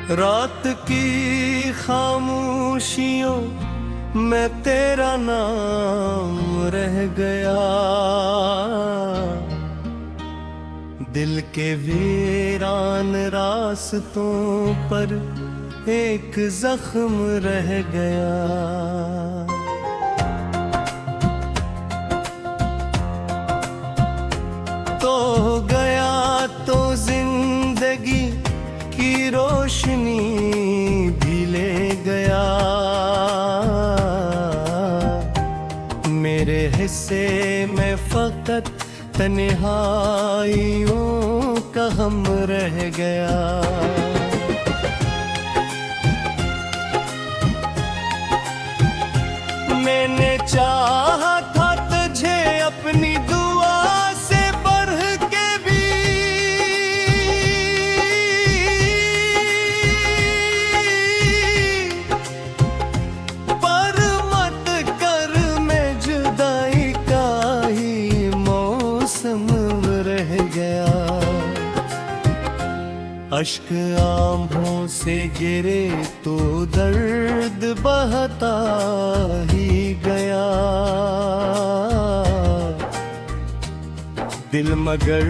रात की खामोशियों में तेरा नाम रह गया, दिल के वीरान रास्तों पर एक जख्म रह गया। तो गया तो जिंदगी की रोशनी भी ले गया, मेरे हिस्से में फकत तन्हाइयों का गम रह गया। मैंने चाहा था तुझे अपनी दुआ से बढ़ के भी, पर मत कर, मैं जुदाई का ही मौसम रह गया। अश्क आँखों से गिरे तो दर्द बहता ही गया, दिल मगर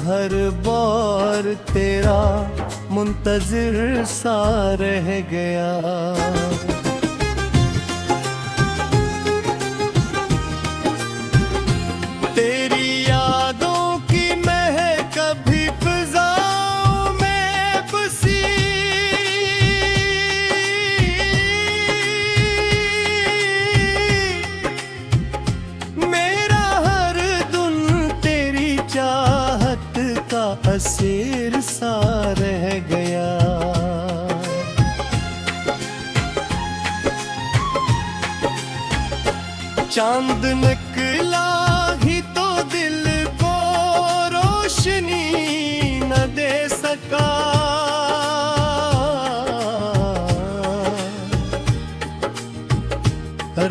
हर बार तेरा मुंतजिर सा रह गया। तेरी यादों की महक कभी फिजाओं में बसी, मेरा हर दिन तेरी चाहत का असीर सा रह गया। चांद निकला ही तो दिल को रोशनी न दे सका,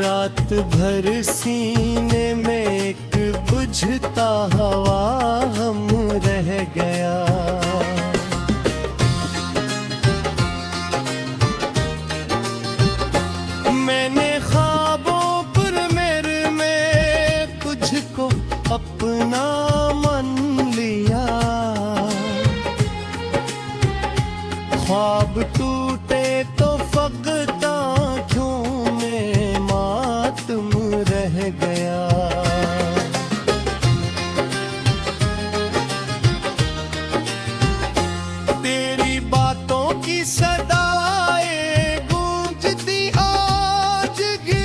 रात भर सीने में एक बुझता हवा हम रह गया। मैंने ख्वाबों पर मेरे में तुझको अपना मन लिया, ख्वाब टूटे तो फकत आँखों में मातम रह गया। तेरी बातों की सदाएं गूंजती आज भी,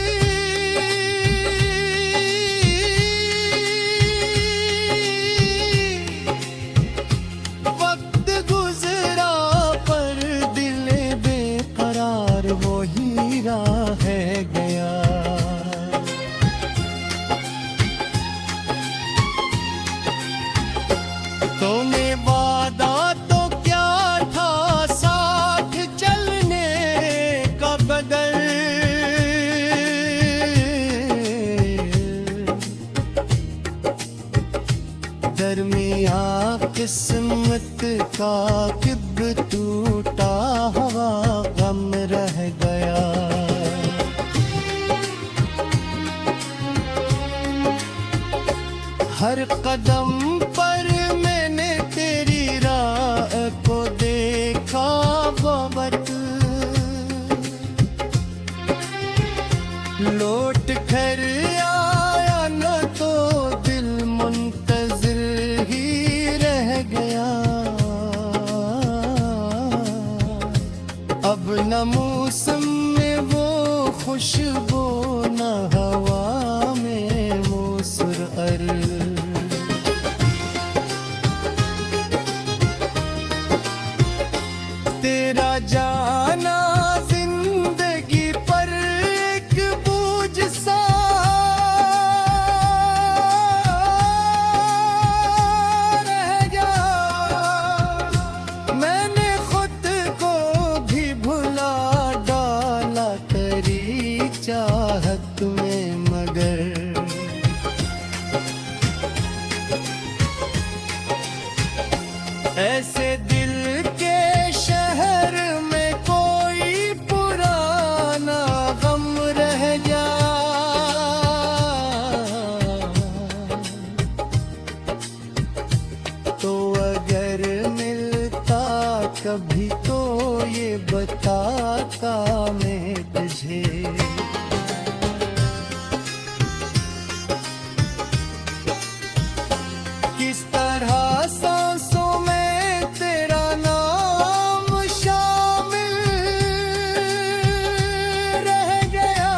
वक्त गुजरा पर दिल बेकरार वो हीरा है गया। तूने वादा तो क्या था साथ चलने का, बदल दरमिया किस्मत का किब टूटा हवा गम रह गया। हर कदम पर मैंने तेरी राह को देखा बाबत, लौट कर आया न तो दिल मुंतजिर ही रह गया। अब न मौसम में वो खुशबू न हवा में वो सुरअर, कभी तो ये बताता मैं तुझे। किस तरह सांसों में तेरा नाम शामिल रह गया।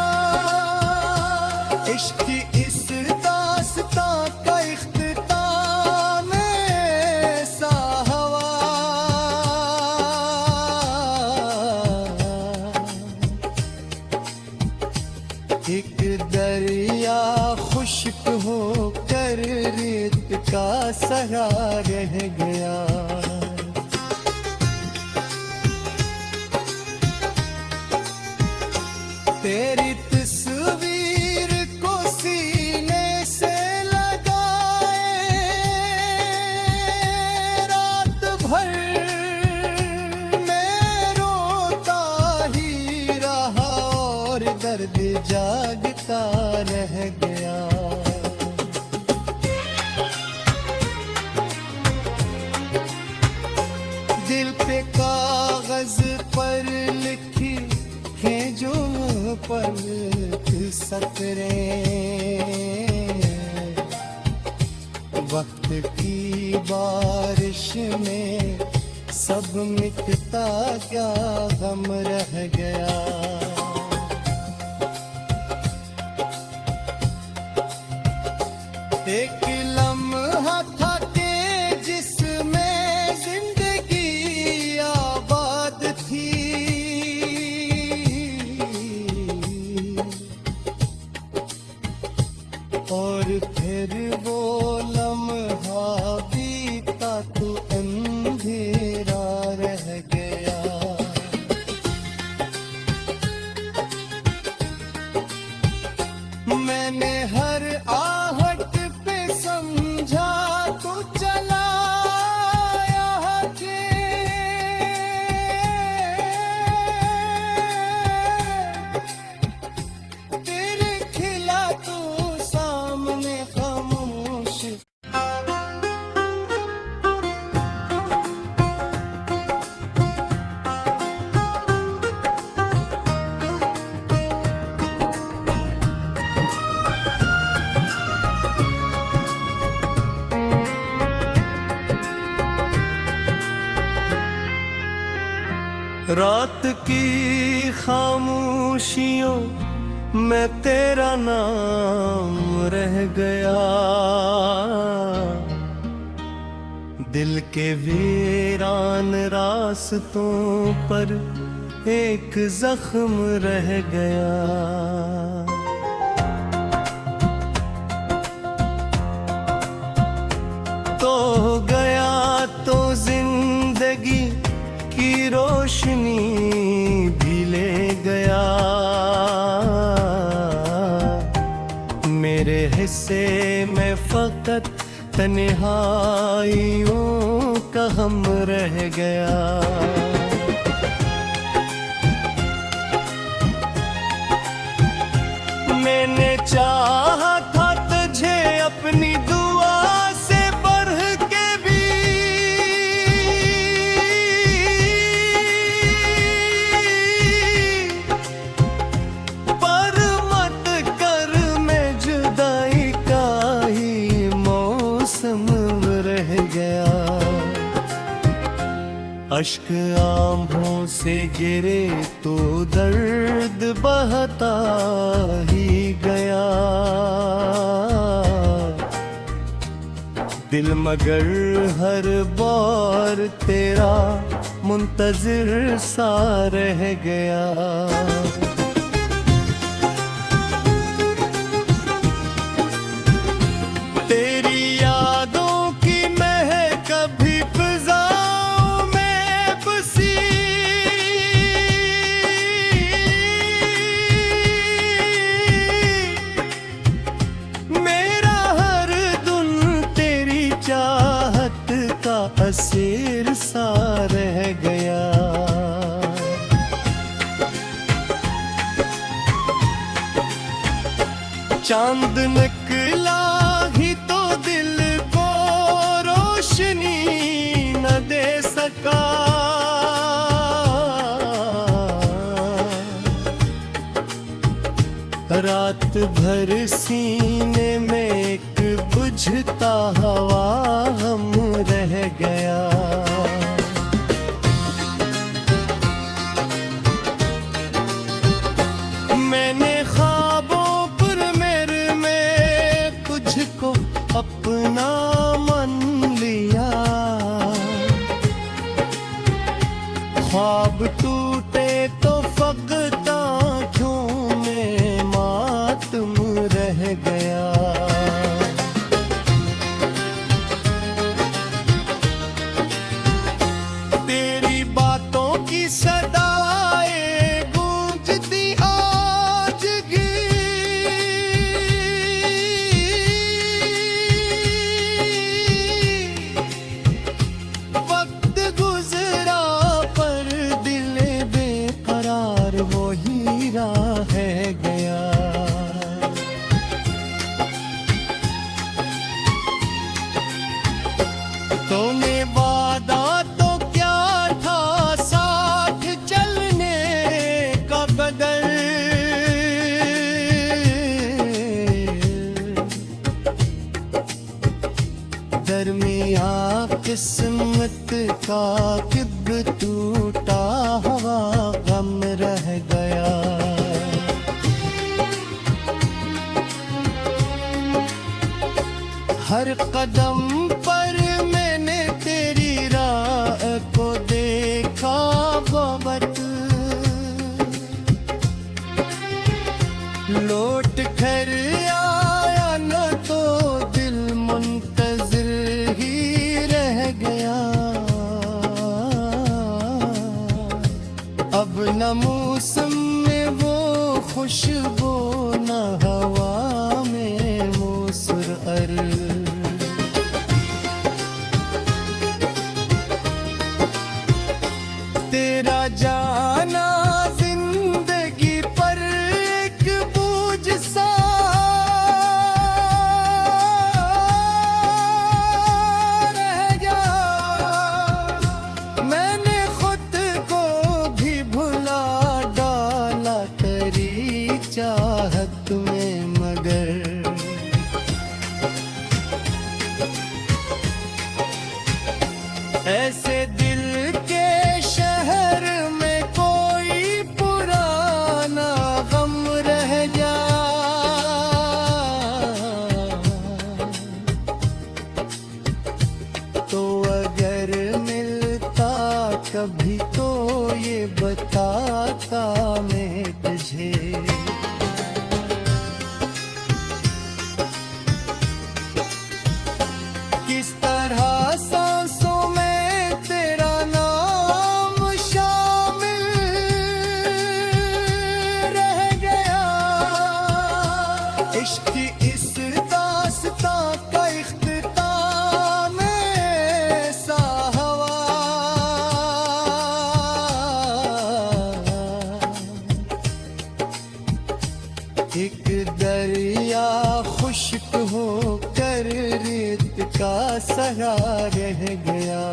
इश्क की इस दास्तां का इख्तिताम ऐसा हवा। एक दरिया खुश्क होकर रेत का सहारा रह गया। तेरी तस्वीर को सीने से लगाए रात भर मैं रोता ही रहा और दर्द जागता रह गया। दिल पे कागज पर लिखी है जो पलक सतरें, वक्त की बारिश में सब मिटता क्या गम रह गया। एक लम्हा था के जिसमें जिंदगी आबाद थी। और फिर वो लम्हा बीता तो अंधेरा रह गया। मैंने हर आहट पे समझा तो चला यहाँ के। तेरे खिला तो सामने खामोश। रात की खामोशियों में तेरा नाम रह गया। दिल के वीरान रास्तों पर एक जख्म रह गया। तो गया तो जिंदगी की रोशनी भी ले गया। मेरे हिस्से में फकत तन्हाइयों का हम रह गया। मैंने चाहा था तुझे अपनी दुआ से बढ़ के भी। पर मत कर मैं जुदाई का ही मौसम रह गया। अश्क आंखों से गिरे तो दर्द बहता ही गया। दिल मगर हर बार तेरा मुंतजिर सा रह गया। तेरी यादों की महक कभी फिजाओं में बसी। मेरा हर दिन तेरी चाहत का असीर सा रह गया। चांद निकला ही तो दिल को रोशनी न दे सका। रात भर सीने में एक बुझता हवा हम रह गया। मैंने ख्वाबों पर मेरे में तुझको अपना मन लिया। ख्वाब टूटे तो फकत आँखों में मातम रह गया। तेरी बातों की सदाएं गूंजती आज भी। वक्त गुजरा पर दिल बेकरार वो हीरा है गया। तूने वादा तो क्या था साथ चलने का बदल। दरमियाँ किस्मत का किब्र टूटा हवा गम रह गया। हर कदम पर मैंने तेरी राह को देखा बहुत। लौट कर आया न तो दिल मुंतजिर ही रह गया। अब न मौसम में वो खुशबू न हवा में मुसर्रर। तेरा जाना जिंदगी पर एक बोझ सा रह गया। मैंने खुद को भी भुला डाला तेरी चाहत में मगर। ऐसे दिल के शहर में कोई पुराना गम रह जा। तो अगर मिलता कभी तो ये बताता मैं तुझे। किस तरह सांसों में तेरा नाम शामिल रह गया। इश्क की इस दास्तां का इख्तिताम ऐसा हवा। एक दरिया खुश्क होकर रेत का सहारा रह गया।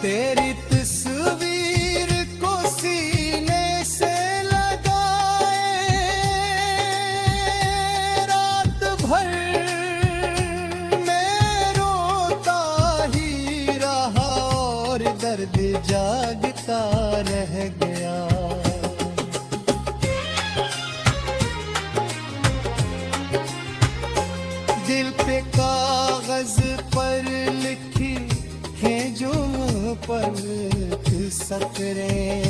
तेरी तस्वीर को सीने से लगाए रात भर मैं रोता ही रहा और दर्द जागता रह गया। दिल पे कागज पर लिखी है जो पर सकरें।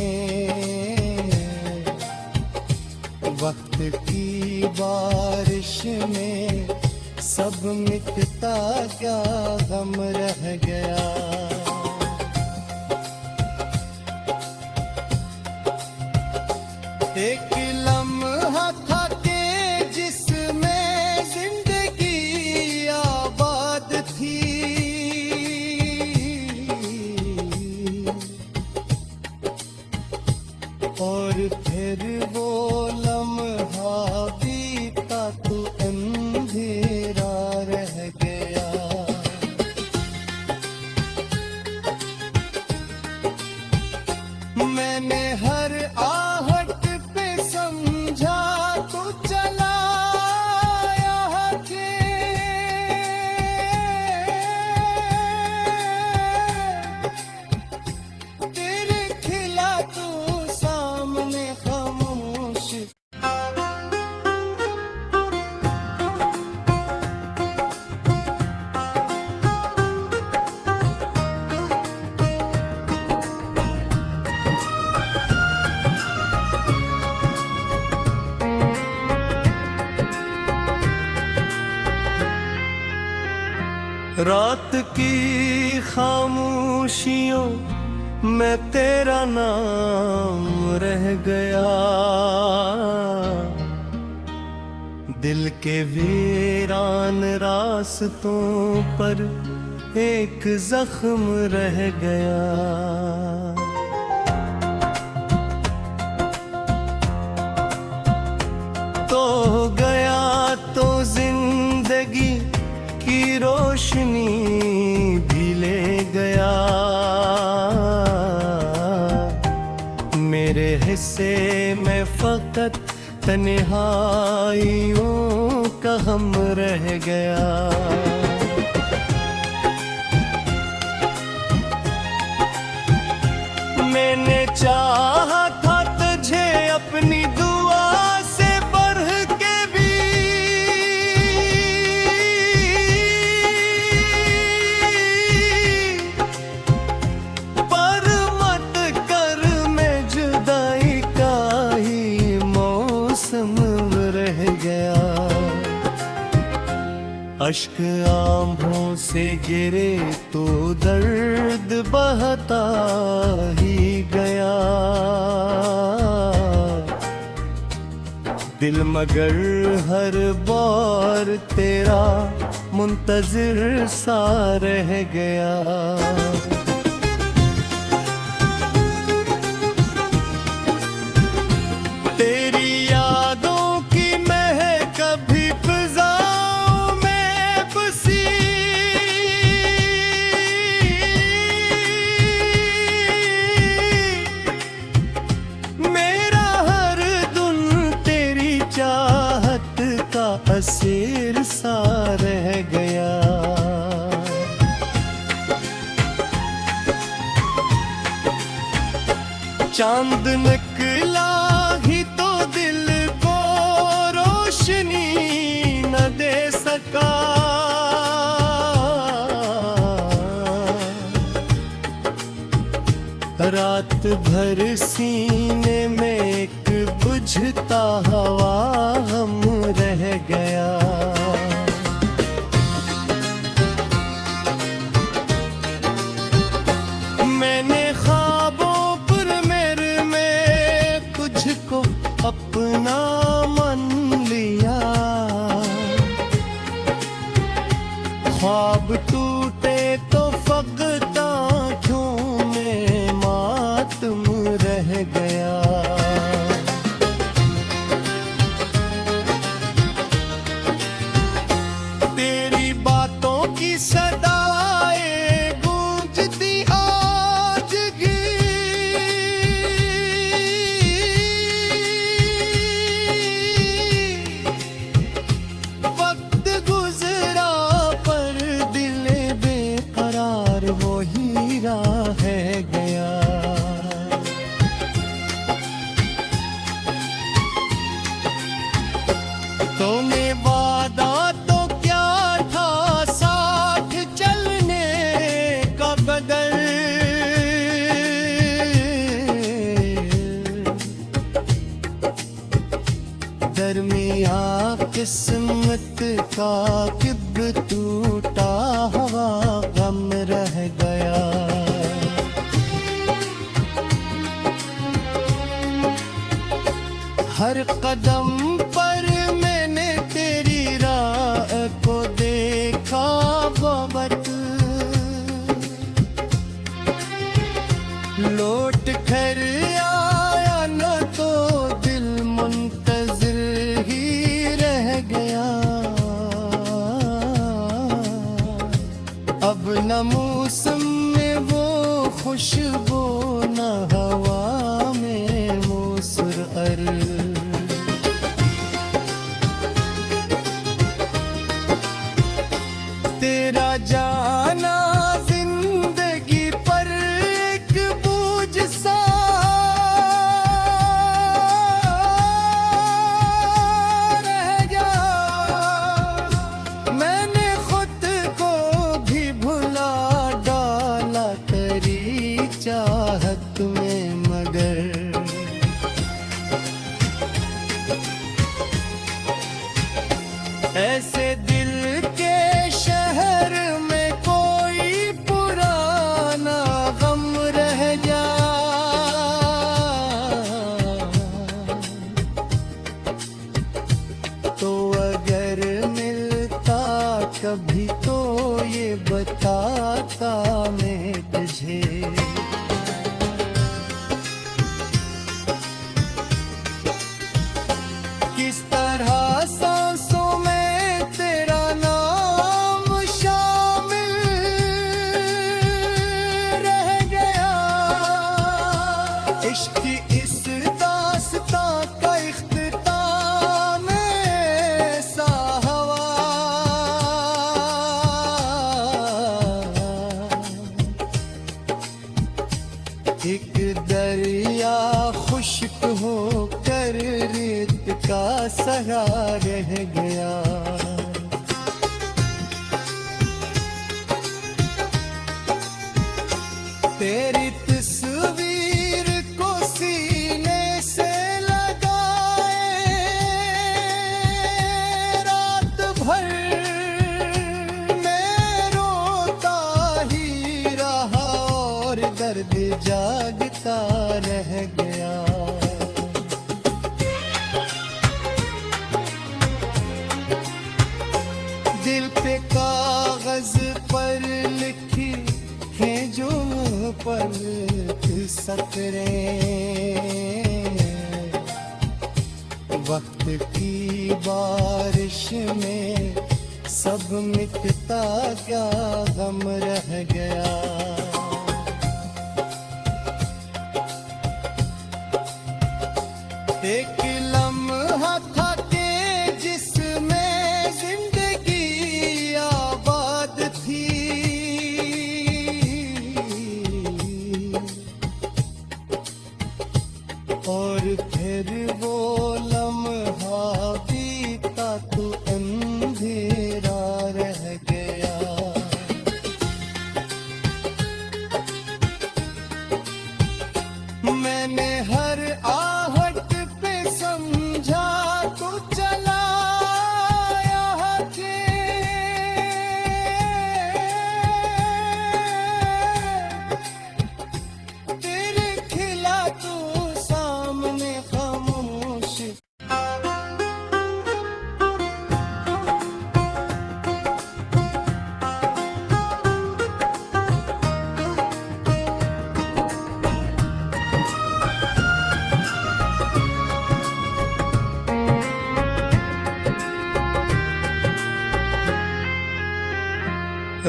वक्त की बारिश में सब मिटता क्या गम रह गया। एक लम्हा था के जिसमें जिंदगी आबाद थी। और फिर वो लम्हा बीता तो अंधेरा रह गया। रात की खामोशियों में तेरा नाम रह गया, दिल के वीरान रास्तों पर एक जख्म रह गया। तो गया तो जिंदगी की रोशनी भी ले गया, मेरे हिस्से में फकत तन्हाइयों का हम रह गया। मैंने चाहा था तुझे अपनी दुआ से बढ़ के भी, पर मत कर मैं जुदाई का ही मौसम रह गया। अश्क आंखों से गिरे तो दर्द बहता ही गया, दिल मगर हर बार तेरा मुंतजिर सा रह गया। तेरी यादों की महक कभी फिजाओं में बसी, मेरा हर दिन तेरी चाहत का असीर सा रह गया। चांद निकला ही तो दिल को रोशनी न दे सका, रात भर सीने में एक बुझता हवा हम रह गया। मैंने ख्वाबों पर मेरे में तुझको अपना मन लिया, ख्वाब टूटे तो फकत आँखों में मातम रह गया। तेरी बातों की सदाएं गूंजती आज भी, वक्त गुजरा पर दिल बेकरार वो हीरा है गया। तूने वादा तो क्या था साथ चलने का बदल, दरमिया किस्मत का किब टूटा हवा गम रह गया। हर कदम पर मैंने तेरी राह को देखा बहुत, लौट कर आया न तो दिल मुंतजिर ही रह गया। अब न मौसम में वो खुशबू न हवा में मुसर्रर, तेरा जाना जिंदगी पर एक बोझ सा तभी तो ये बताता मैं तुझे। किस तरह सांसों में तेरा नाम शामिल रह गया। इश्क की इस दास्तां का इख्तिताम ऐसा हवा। एक दरिया खुश्क होकर रेत का सहा रह गया। तेरी तस्वीर को सीने से लगाए रात भर मैं रोता ही रहा और दर्द जागता रह गया। दिल पे कागज पर लिखी है जो पल सतरें, वक्त की बारिश में सब मिटता क्या गम रह गया। एक लम्हा था के जिसमें जिंदगी आबाद थी। और फिर वो लम्हा बीता तो अंधेरा रह गया। मैंने हर आहट पे समझा तो चला यहाँ के। तेरे खिला तो सामने खामोश।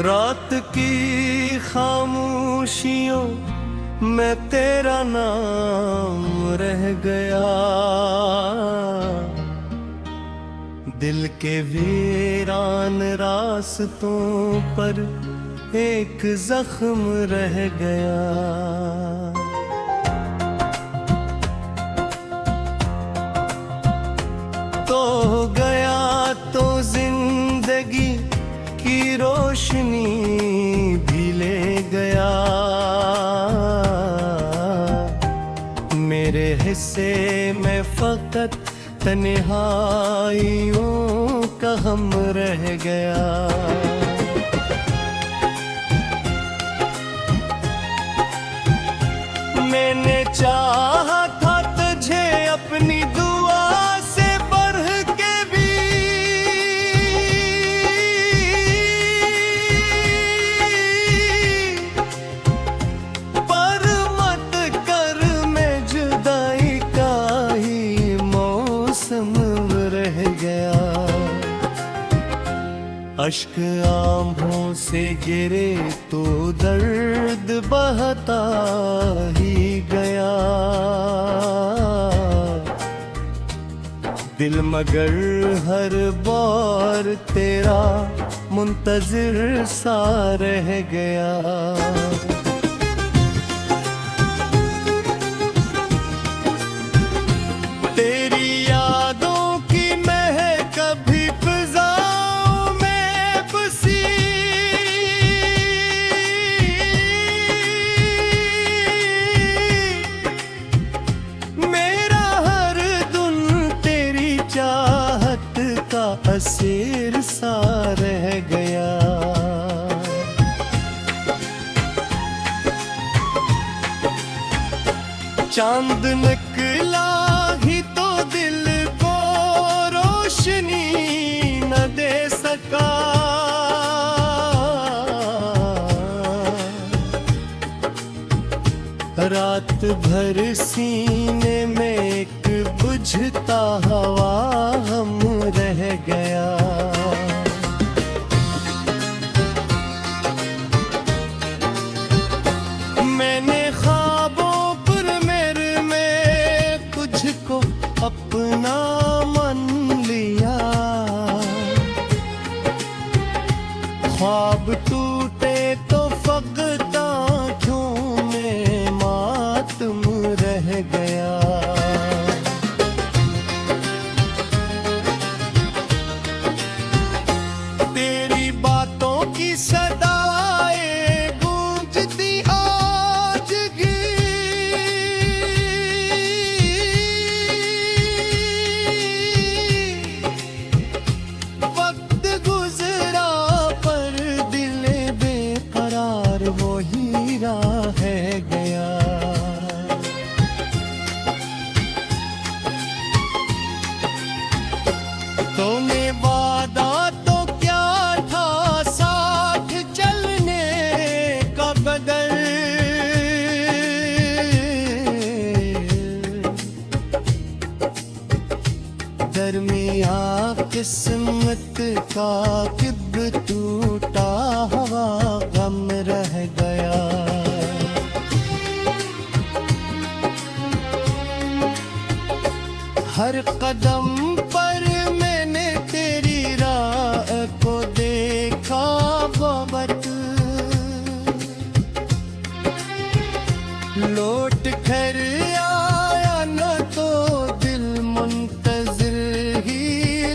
रात की खामोशियों में तेरा नाम रह गया। दिल के वीरान रास्तों पर एक जख्म रह गया। तो गया तो जिंदगी की रोशनी भी ले गया। मेरे हिस्से में फकत तन्हाइयों का गम रह गया। मैंने चाहा था तुझे अपनी दुआ से बढ़ के भी। पर मत कर मैं जुदाई का ही मौसम रह गया। अश्क आंखों से गिरे तो दर्द बहता ही गया। दिल मगर हर बार तेरा मुंतजिर सा रह गया। तेरी यादों की महक कभी फिजाओं में बसी। मेरा हर दिन तेरी चाहत का असीर सा रह गया। चांद निकला ही तो दिल को रोशनी न दे सका। रात भर सीने में एक बुझता हवा हम रह गया। मैंने ख्वाबों पर मेरे में तुझको अपना मन लिया। ख्वाब टूटे तो फकत आँखों में मातम रह गया। तेरी बातों की सदाएं गूंजती आज भी। वक्त गुजरा पर दिल बेकरार वो हीरा है गया। तूने वादा तो क्या था साथ चलने का बदल। दरमिया किस्मत का किब टूटा हवा गम रह गया। हर कदम पर मैंने तेरी राह को देखा बाबत। लौट कर आया न तो दिल मुंतजिर ही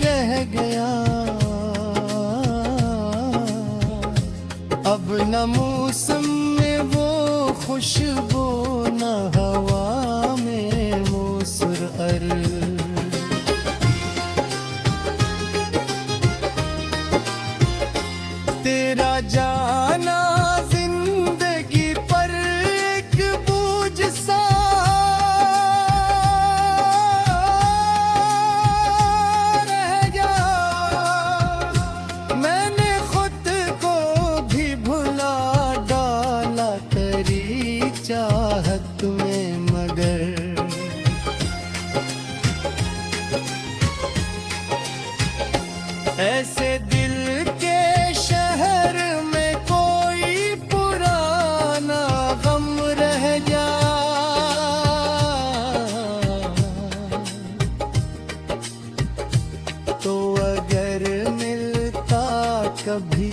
रह गया। अब न मौसम में वो खुशबू न हवा में मुसर्रर। तेरा जाना जिंदगी पर एक बोझ सा रह गया। मैंने खुद को भी भुला डाला तेरी चाहत में मगर। ऐसे दिल के शहर में कोई पुराना गम रह जा। तो अगर मिलता कभी